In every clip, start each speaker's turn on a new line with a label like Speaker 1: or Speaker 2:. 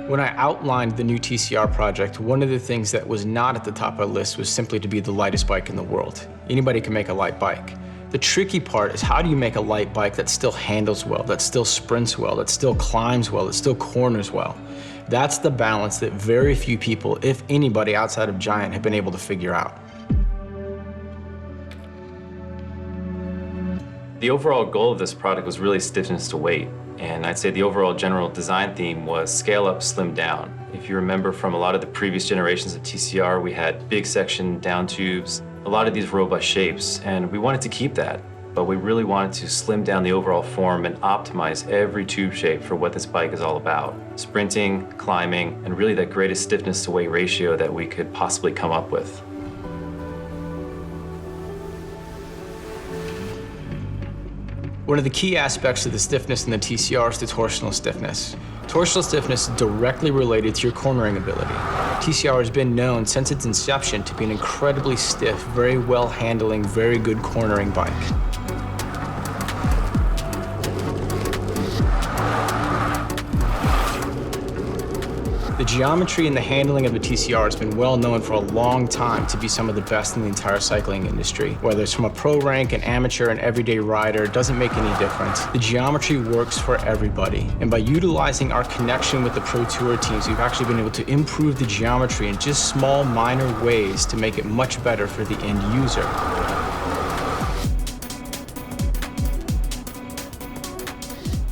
Speaker 1: When I outlined the new TCR project, one of the things that was not at the top of the list was simply to be the lightest bike in the world. Anybody can make a light bike. The tricky part is how do you make a light bike that still handles well, that still sprints well, that still climbs well, that still corners well? That's the balance that very few people, if anybody outside of Giant, have been able to figure out.
Speaker 2: The overall goal of this product was really stiffness to weight. And I'd say the overall general design theme was scale up, slim down. If you remember from a lot of the previous generations of TCR, we had big section down tubes, a lot of these robust shapes, and we wanted to keep that. But we really wanted to slim down the overall form and optimize every tube shape for what this bike is all about. Sprinting, climbing, and really that greatest stiffness to weight ratio that we could possibly come up with.
Speaker 1: One of the key aspects of the stiffness in the TCR is the torsional stiffness. Torsional stiffness is directly related to your cornering ability. TCR has been known since its inception to be an incredibly stiff, very well handling, very good cornering bike. The geometry and the handling of the TCR has been well known for a long time to be some of the best in the entire cycling industry. Whether it's from a pro rank, an amateur, an everyday rider, it doesn't make any difference. The geometry works for everybody. And by utilizing our connection with the Pro Tour teams, we've actually been able to improve the geometry in just small, minor ways to make it much better for the end user.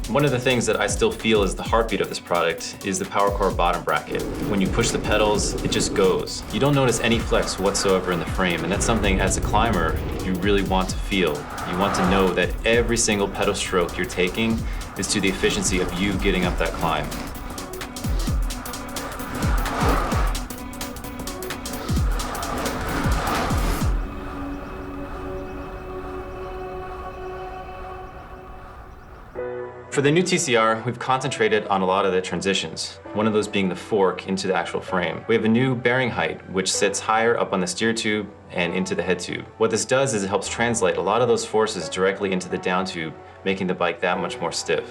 Speaker 2: One of the things that I still feel is the heartbeat of this product is the power core bottom bracket. When you push the pedals, it just goes. You don't notice any flex whatsoever in the frame, and that's something as a climber you really want to feel. You want to know that every single pedal stroke you're taking is to the efficiency of you getting up that climb. For the new TCR, we've concentrated on a lot of the transitions, one of those being the fork into the actual frame. We have a new bearing height, which sits higher up on the steer tube and into the head tube. What this does is it helps translate a lot of those forces directly into the down tube, making the bike that much more stiff.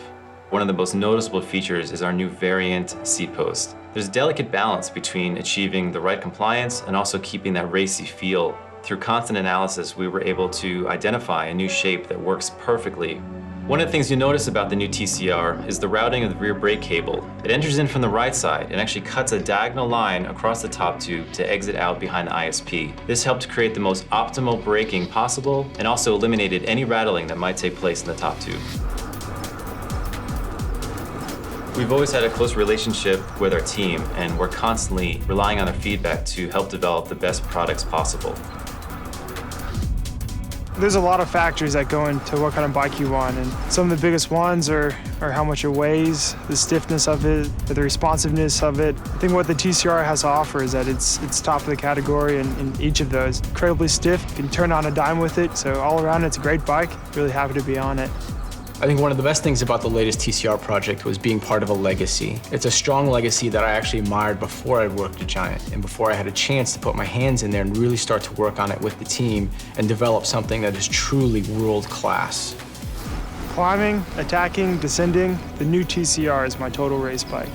Speaker 2: One of the most noticeable features is our new variant seat post. There's a delicate balance between achieving the right compliance and also keeping that racy feel. Through constant analysis, we were able to identify a new shape that works perfectly. One of the things you notice about the new TCR is the routing of the rear brake cable. It enters in from the right side and actually cuts a diagonal line across the top tube to exit out behind the ISP. This helped create the most optimal braking possible and also eliminated any rattling that might take place in the top tube. We've always had a close relationship with our team, and we're constantly relying on their feedback to help develop the best products possible.
Speaker 3: There's a lot of factors that go into what kind of bike you want, and some of the biggest ones are how much it weighs, the stiffness of it, the responsiveness of it. I think what the TCR has to offer is that it's top of the category in each of those. Incredibly stiff, you can turn on a dime with it, so all around it's a great bike. Really happy to be on it.
Speaker 1: I think one of the best things about the latest TCR project was being part of a legacy. It's a strong legacy that I actually admired before I worked at Giant and before I had a chance to put my hands in there and really start to work on it with the team and develop something that is truly world-class.
Speaker 3: Climbing, attacking, descending, the new TCR is my total race bike.